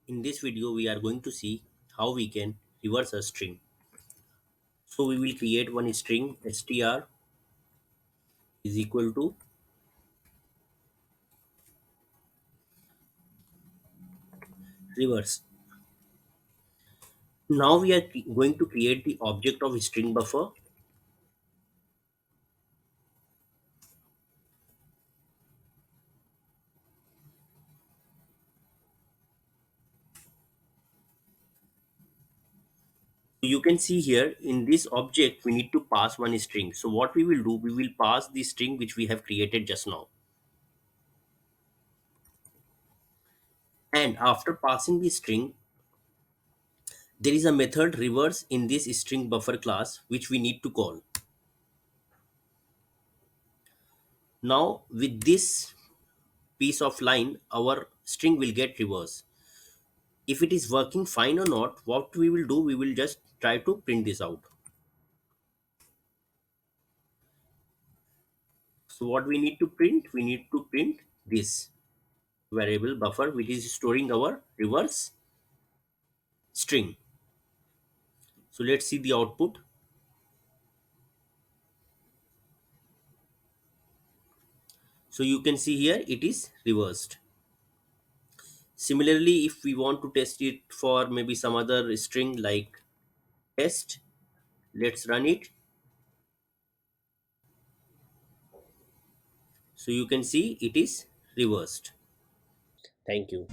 In this video, we are going to see how we can reverse a string. So we will create one string str is equal to reverse. Now we are going to create the object of string buffer. You can see here in this object we need to pass one string. So what we will do, we will pass the string which we have created just now. And after passing the string, there is a method reverse in this string buffer class which we need to call. Now with this piece of line, our string will get reverse. If it is working fine or not, what we will do, we will just try to print this out. So what we need to print, we need to print this variable buffer which is storing our reverse string. So let's see the output. So you can see here it is reversed. Similarly, if we want to test it for maybe some other string like test, let's run it. So you can see it is reversed. Thank you.